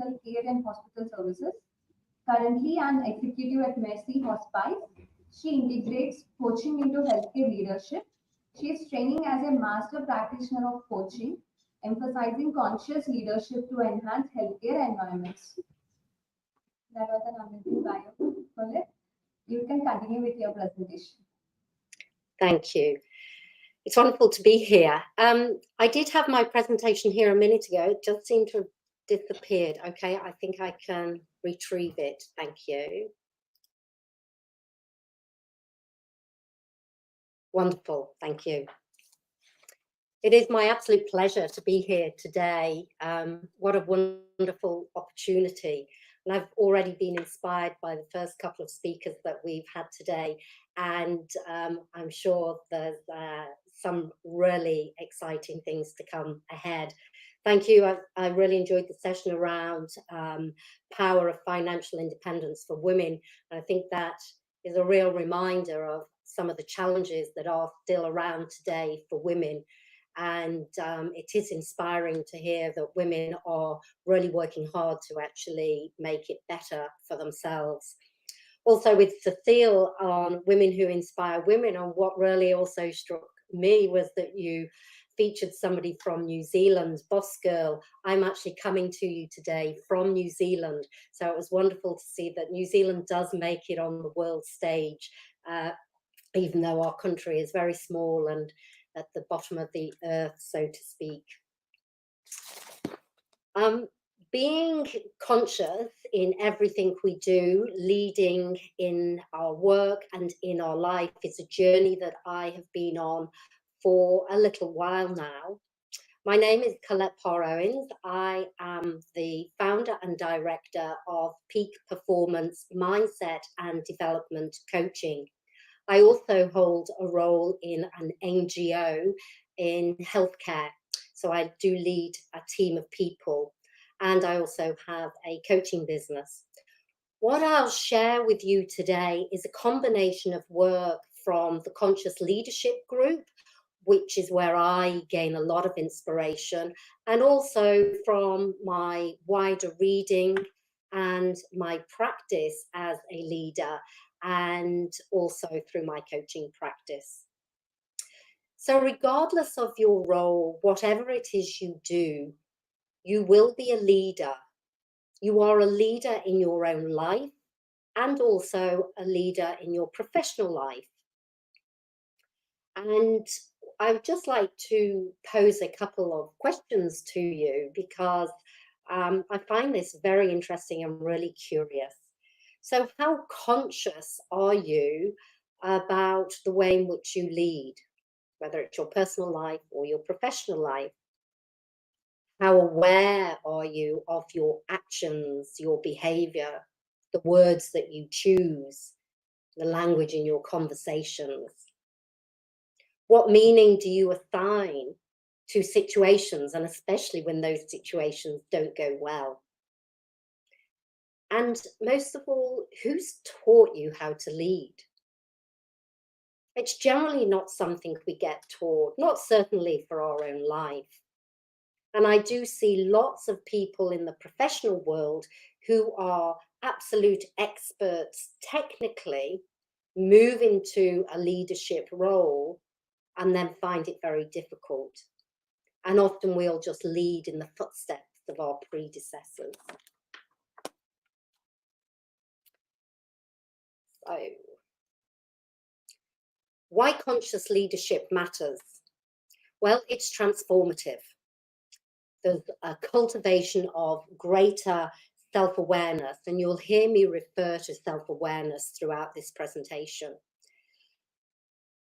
personal care and hospital services. Currently an executive at Mercy Hospice, she integrates coaching into healthcare leadership. She is training as a master practitioner of coaching, emphasizing conscious leadership to enhance healthcare environments. That was an amazing bio, Colette. You can continue with your presentation. Thank you. It's wonderful to be here. I did have my presentation here a minute ago. It just seemed to have disappeared. Okay, I think I can retrieve it. Thank you. Wonderful. Thank you. It is my absolute pleasure to be here today. What a wonderful opportunity. And I've already been inspired by the first couple of speakers that we've had today. And I'm sure there's some really exciting things to come ahead. Thank you. I really enjoyed the session around power of financial independence for women. And I think that is a real reminder of some of the challenges that are still around today for women. And it is inspiring to hear that women are really working hard to actually make it better for themselves. Also with Cecile on Women Who Inspire Women, and what really also struck me was that you featured somebody from New Zealand, Boss Girl. I'm actually coming to you today from New Zealand. So it was wonderful to see that New Zealand does make it on the world stage, even though our country is very small and at the bottom of the earth, so to speak. Being conscious in everything we do, leading in our work and in our life, is a journey that I have been on for a little while now. My name is Colette Parr-Owens. I am the founder and director of Peak Performance Mindset and Development Coaching. I also hold a role in an NGO in healthcare. So I do lead a team of people, and I also have a coaching business. What I'll share with you today is a combination of work from the Conscious Leadership Group, which is where I gain a lot of inspiration, and also from my wider reading and my practice as a leader, and also through my coaching practice. So regardless of your role, whatever it is you do, you will be a leader. You are a leader in your own life and also a leader in your professional life. And I would just like to pose a couple of questions to you because I find this very interesting and really curious. So how conscious are you about the way in which you lead, whether it's your personal life or your professional life? How aware are you of your actions, your behavior, the words that you choose, the language in your conversations? What meaning do you assign to situations, and especially when those situations don't go well? And most of all, who's taught you how to lead? It's generally not something we get taught, not certainly for our own life. And I do see lots of people in the professional world who are absolute experts technically, move into a leadership role and then find it very difficult. And often we'll just lead in the footsteps of our predecessors. So, why conscious leadership matters? Well, it's transformative. There's a cultivation of greater self-awareness, and you'll hear me refer to self-awareness throughout this presentation.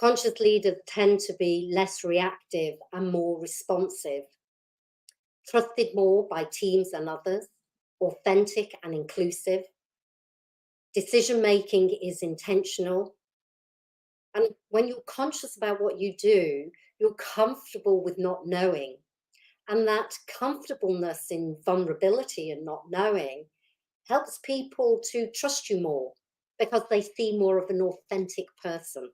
Conscious leaders tend to be less reactive and more responsive, trusted more by teams and others, authentic and inclusive. Decision-making is intentional. And when you're conscious about what you do, you're comfortable with not knowing. And that comfortableness in vulnerability and not knowing helps people to trust you more because they see more of an authentic person.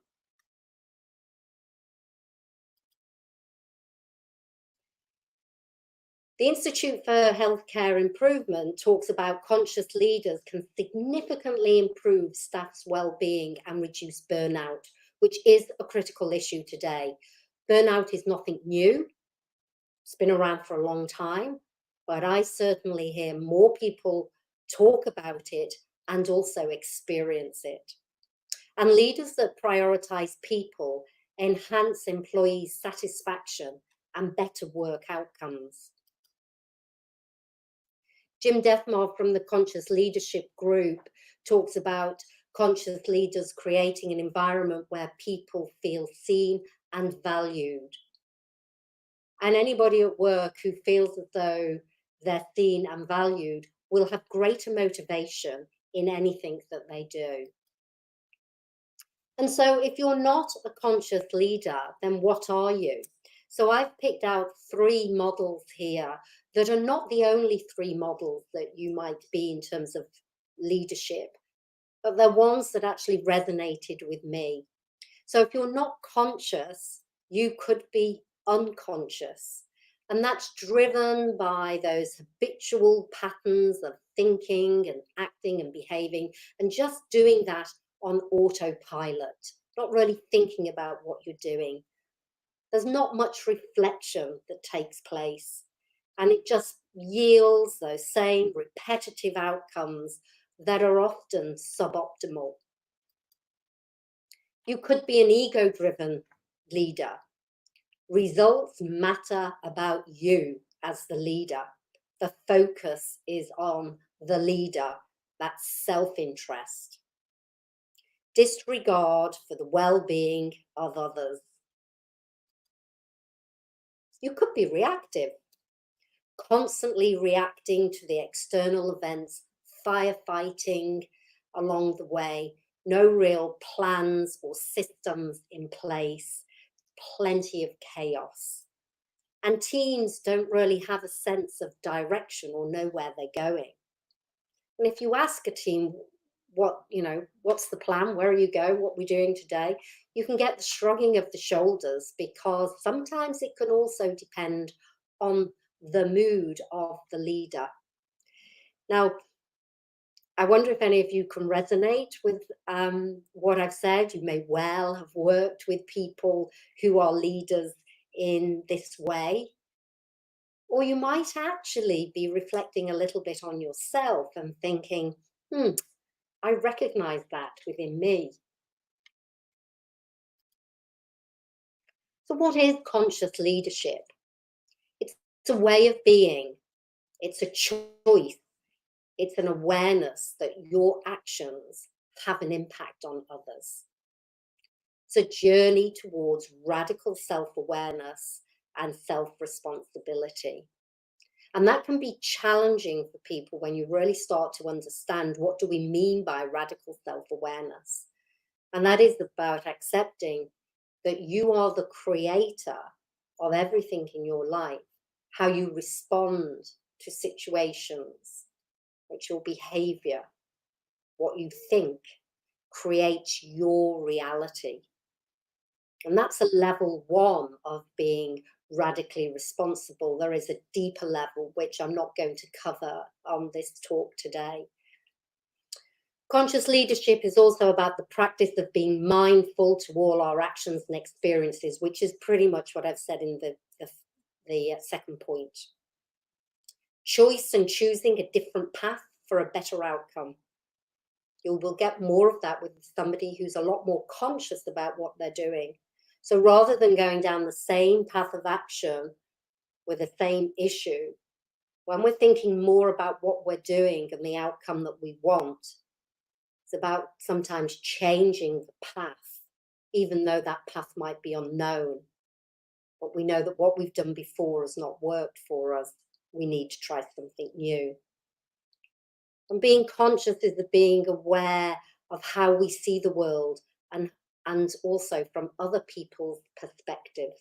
The Institute for Healthcare Improvement talks about conscious leaders can significantly improve staff's well-being and reduce burnout, which is a critical issue today. Burnout is nothing new. It's been around for a long time, but I certainly hear more people talk about it and also experience it. And leaders that prioritize people enhance employees' satisfaction and better work outcomes. Jim Defmar from the Conscious Leadership Group talks about conscious leaders creating an environment where people feel seen and valued. And anybody at work who feels as though they're seen and valued will have greater motivation in anything that they do. And so if you're not a conscious leader, then what are you? So I've picked out 3 models here that are not the only 3 models that you might be in terms of leadership, but they're ones that actually resonated with me. So if you're not conscious, you could be unconscious. And that's driven by those habitual patterns of thinking and acting and behaving and just doing that on autopilot, not really thinking about what you're doing. There's not much reflection that takes place, and it just yields those same repetitive outcomes that are often suboptimal. You could be an ego-driven leader. Results matter about you as the leader. The focus is on the leader, that's self-interest. Disregard for the well-being of others. You could be reactive, constantly reacting to the external events, firefighting along the way, no real plans or systems in place, plenty of chaos. And teams don't really have a sense of direction or know where they're going. And if you ask a team, what's the plan? Where are you going? What are we doing today? You can get the shrugging of the shoulders, because sometimes it can also depend on the mood of the leader. Now, I wonder if any of you can resonate with what I've said. You may well have worked with people who are leaders in this way. Or you might actually be reflecting a little bit on yourself and thinking, I recognize that within me. So what is conscious leadership? It's a way of being. It's a choice. It's an awareness that your actions have an impact on others. It's a journey towards radical self-awareness and self-responsibility. And that can be challenging for people when you really start to understand what do we mean by radical self-awareness. And that is about accepting that you are the creator of everything in your life, how you respond to situations, which your behavior, what you think, creates your reality. And that's a level 1 of being radically responsible. There is a deeper level, which I'm not going to cover on this talk today. Conscious leadership is also about the practice of being mindful to all our actions and experiences, which is pretty much what I've said in the second point. Choice and choosing a different path for a better outcome. You will get more of that with somebody who's a lot more conscious about what they're doing. So rather than going down the same path of action with the same issue, when we're thinking more about what we're doing and the outcome that we want, it's about sometimes changing the path, even though that path might be unknown. But we know that what we've done before has not worked for us. We need to try something new. And being conscious is the being aware of how we see the world and also from other people's perspectives.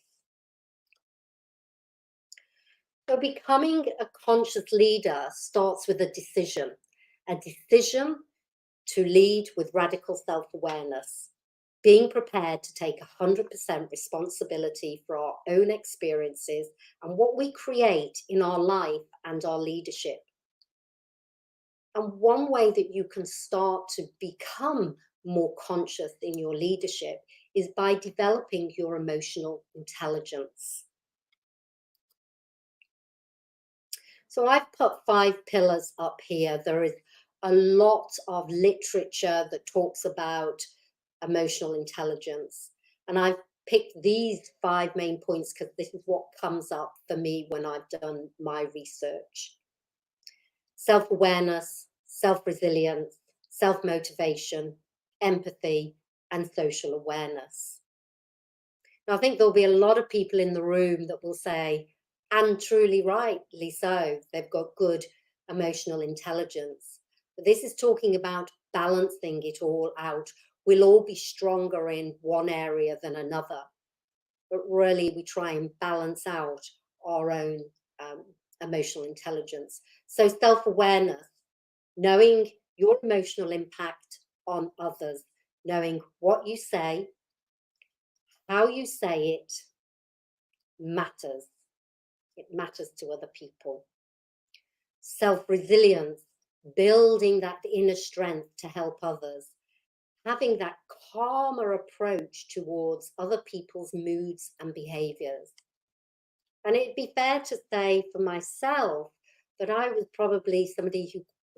So becoming a conscious leader starts with a decision to lead with radical self-awareness. being prepared to take 100% responsibility for our own experiences and what we create in our life and our leadership. And one way that you can start to become more conscious in your leadership is by developing your emotional intelligence. So I've put 5 pillars up here. There is a lot of literature that talks about emotional intelligence. And I've picked these 5 main points because this is what comes up for me when I've done my research. Self-awareness, self-resilience, self-motivation, empathy, and social awareness. Now, I think there'll be a lot of people in the room that will say, and truly rightly so, they've got good emotional intelligence. But this is talking about balancing it all out. We'll all be stronger in one area than another, but really we try and balance out our own emotional intelligence. So self-awareness, knowing your emotional impact on others, knowing what you say, how you say it matters. It matters to other people. Self-resilience, building that inner strength to help others, having that calmer approach towards other people's moods and behaviors. And it'd be fair to say for myself that I was probably somebody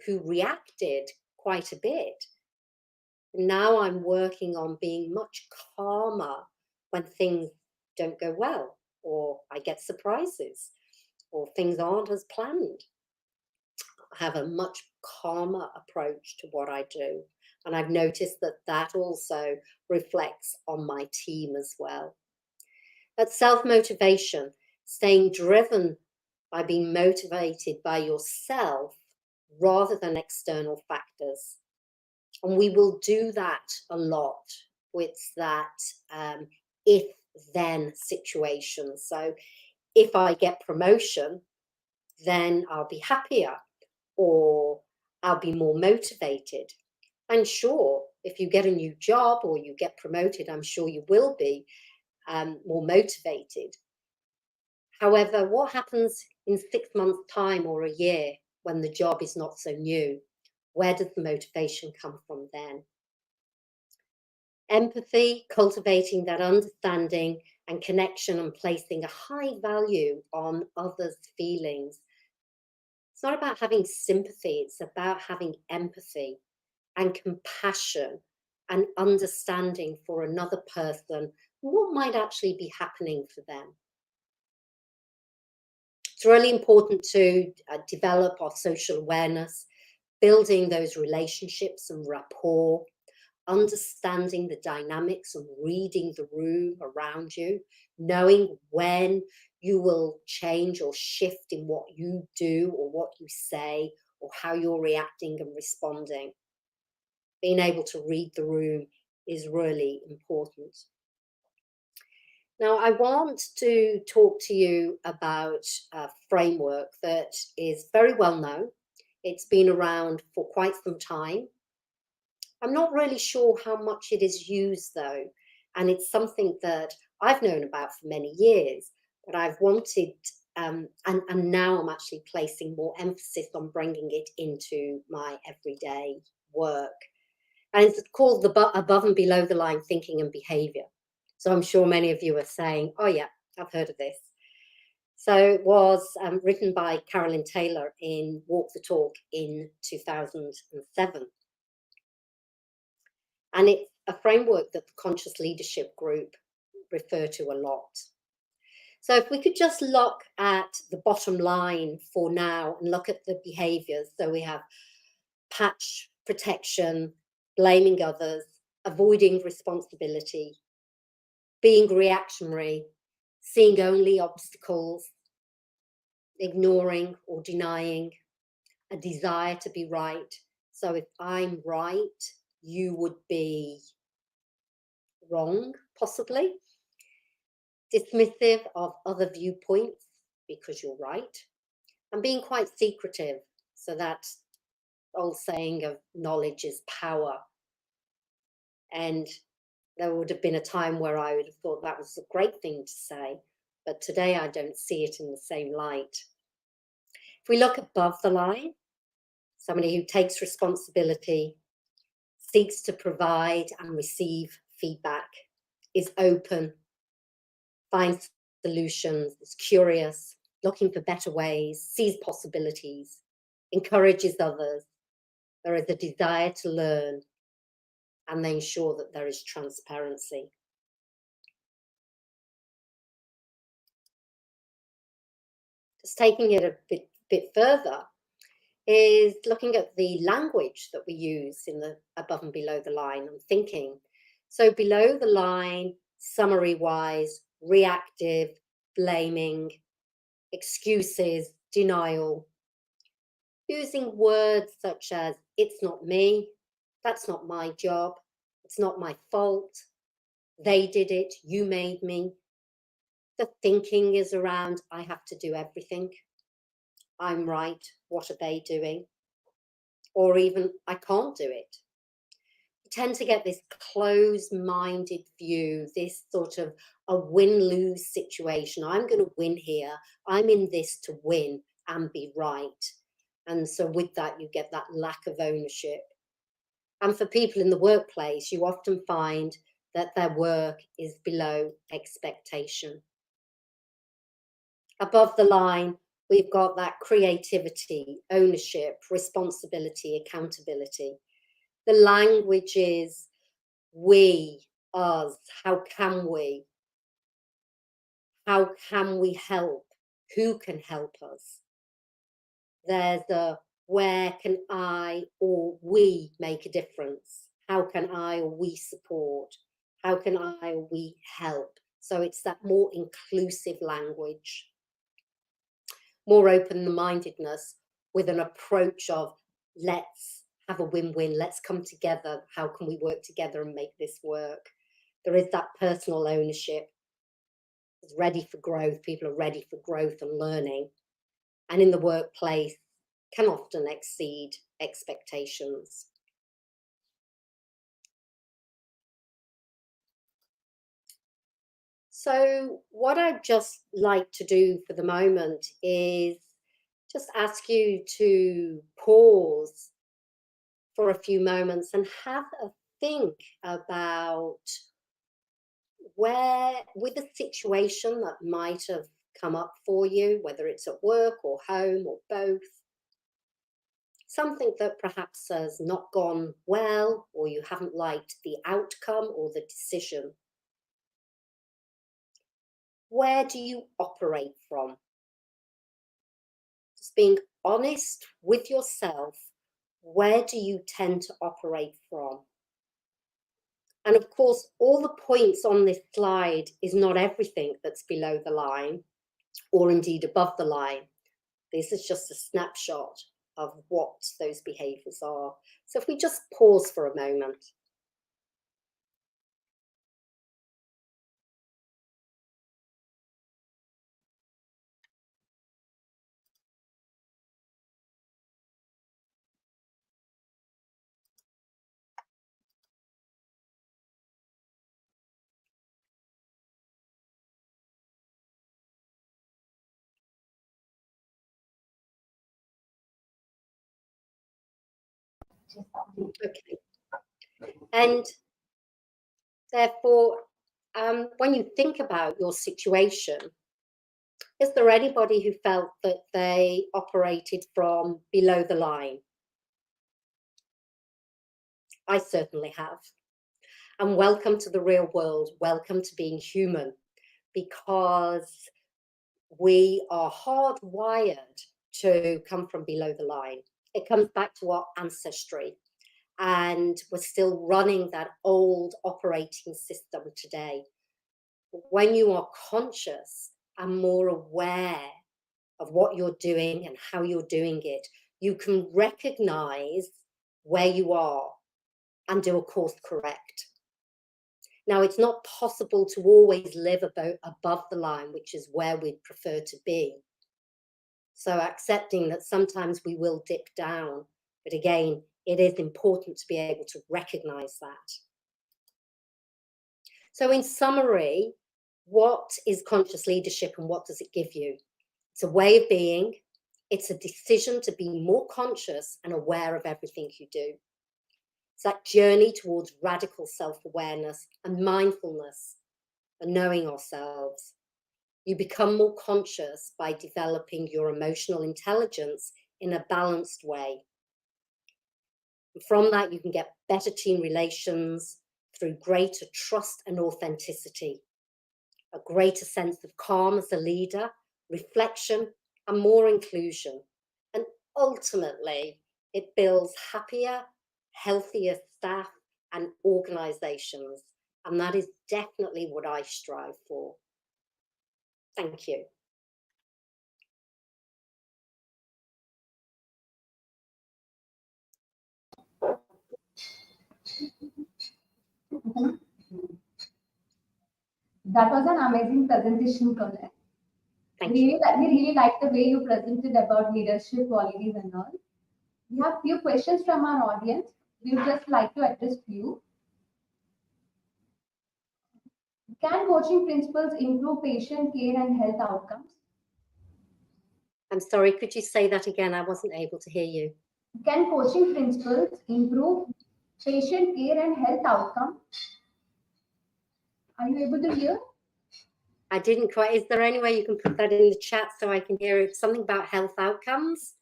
who reacted quite a bit. Now I'm working on being much calmer when things don't go well, or I get surprises, or things aren't as planned. I have a much calmer approach to what I do. And I've noticed that that also reflects on my team as well. That's self-motivation, staying driven by being motivated by yourself rather than external factors. And we will do that a lot with that if-then situation. So if I get promotion, then I'll be happier, or I'll be more motivated. And sure, if you get a new job or you get promoted, I'm sure you will be more motivated. However, what happens in 6 months' time or a year when the job is not so new? Where does the motivation come from then? Empathy, cultivating that understanding and connection and placing a high value on others' feelings. It's not about having sympathy, it's about having empathy and compassion and understanding for another person, what might actually be happening for them. It's really important to develop our social awareness, building those relationships and rapport, understanding the dynamics and reading the room around you, knowing when you will change or shift in what you do or what you say or how you're reacting and responding. Being able to read the room is really important. Now, I want to talk to you about a framework that is very well known. It's been around for quite some time. I'm not really sure how much it is used though, and it's something that I've known about for many years, but I've wanted, and now I'm actually placing more emphasis on bringing it into my everyday work. And it's called the above and below the line thinking and behavior. So I'm sure many of you are saying, oh yeah, I've heard of this. So it was written by Carolyn Taylor in Walk the Talk in 2007. And it's a framework that the Conscious Leadership Group refer to a lot. So if we could just look at the bottom line for now and look at the behaviors. So we have patch, protection, blaming others, avoiding responsibility, being reactionary, seeing only obstacles, ignoring or denying, a desire to be right. So if I'm right, you would be wrong, possibly. Dismissive of other viewpoints because you're right. And being quite secretive. So that old saying of knowledge is power. And There would have been a time where I would have thought that was a great thing to say, but today I don't see it in the same light. If we look above the line, somebody who takes responsibility, seeks to provide and receive feedback, is open, finds solutions, is curious, looking for better ways, sees possibilities, encourages others. There is a desire to learn, and they ensure that there is transparency. Just taking it a bit further is looking at the language that we use in the above and below the line and thinking. So below the line, summary-wise, reactive, blaming, excuses, denial, using words such as, it's not me, that's not my job, it's not my fault, they did it, you made me. The thinking is around, I have to do everything. I'm right, what are they doing? Or even, I can't do it. You tend to get this closed-minded view, this sort of a win-lose situation. I'm going to win here. I'm in this to win and be right. And so with that, you get that lack of ownership. And for people in the workplace, you often find that their work is below expectation. Above the line, we've got that creativity, ownership, responsibility, accountability. The language is we, us, how can we? How can we help? Who can help us? There's a where can I or we make a difference? How can I or we support? How can I or we help? So it's that more inclusive language. More open-mindedness with an approach of let's have a win-win, let's come together, how can we work together and make this work? There is that personal ownership. It's ready for growth, people are ready for growth and learning, and in the workplace can often exceed expectations. So what I'd just like to do for the moment is just ask you to pause for a few moments and have a think about where, with a situation that might have come up for you, whether it's at work or home or both, something that perhaps has not gone well or you haven't liked the outcome or the decision. Where do you operate from? Just being honest with yourself, where do you tend to operate from? And of course, all the points on this slide is not everything that's below the line or indeed above the line. This is just a snapshot of what those behaviours are. So if we just pause for a moment. Okay. And therefore, when you think about your situation, is there anybody who felt that they operated from below the line? I certainly have. And welcome to the real world. Welcome to being human, because we are hardwired to come from below the line. It comes back to our ancestry, and we're still running that old operating system today. When you are conscious and more aware of what you're doing and how you're doing it, you can recognize where you are and do a course correct. Now, it's not possible to always live above the line, which is where we'd prefer to be. So accepting that sometimes we will dip down, but again, it is important to be able to recognize that. So in summary, what is conscious leadership and what does it give you? It's a way of being. It's a decision to be more conscious and aware of everything you do. It's that journey towards radical self-awareness and mindfulness and knowing ourselves. You become more conscious by developing your emotional intelligence in a balanced way. And from that, you can get better team relations through greater trust and authenticity, a greater sense of calm as a leader, reflection, and more inclusion. And ultimately, it builds happier, healthier staff and organizations. And that is definitely what I strive for. Thank you. That was an amazing presentation, Colette. Thank you. We really like the way you presented about leadership qualities and all. We have few questions from our audience. We would just like to address few. Can coaching principles improve patient care and health outcomes? I'm sorry, could you say that again? I wasn't able to hear you. Can coaching principles improve patient care and health outcome? Are you able to hear? I didn't quite. Is there any way you can put that in the chat so I can hear it? Something about health outcomes?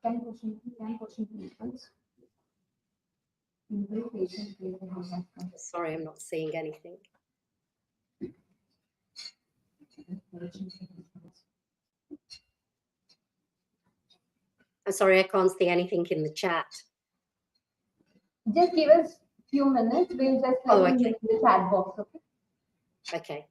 Can coaching principles improve patient care and health outcomes? Sorry, I'm not seeing anything. I'm sorry, I can't see anything in the chat. Just give us few minutes. We'll just let you in the chat box. Okay. Okay.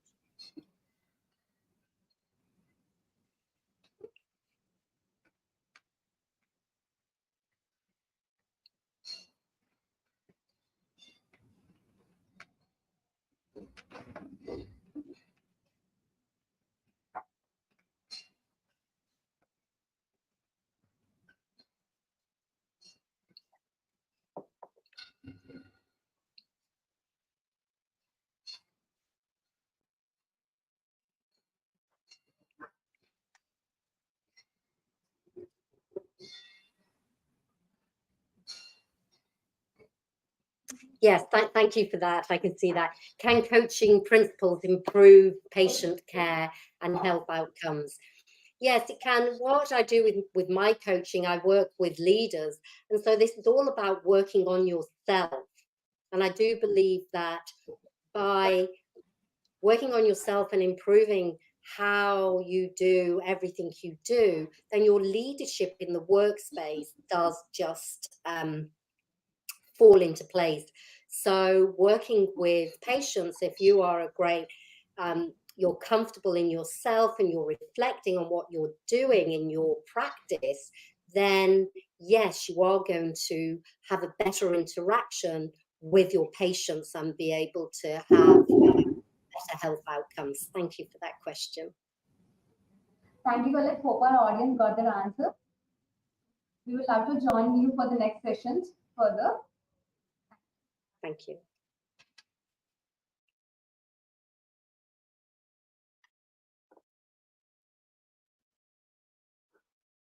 Yes, thank you for that. I can see that. Can coaching principles improve patient care and health outcomes? Yes, it can. What I do with my coaching, I work with leaders. And so this is all about working on yourself. And I do believe that by working on yourself and improving how you do everything you do, then your leadership in the workspace does just fall into place. So working with patients, if you are a great, you're comfortable in yourself and you're reflecting on what you're doing in your practice, then yes, you are going to have a better interaction with your patients and be able to have better health outcomes. Thank you for that question. Thank you, Colette. Hope our audience got their answer. We will have to join you for the next sessions further. Thank you.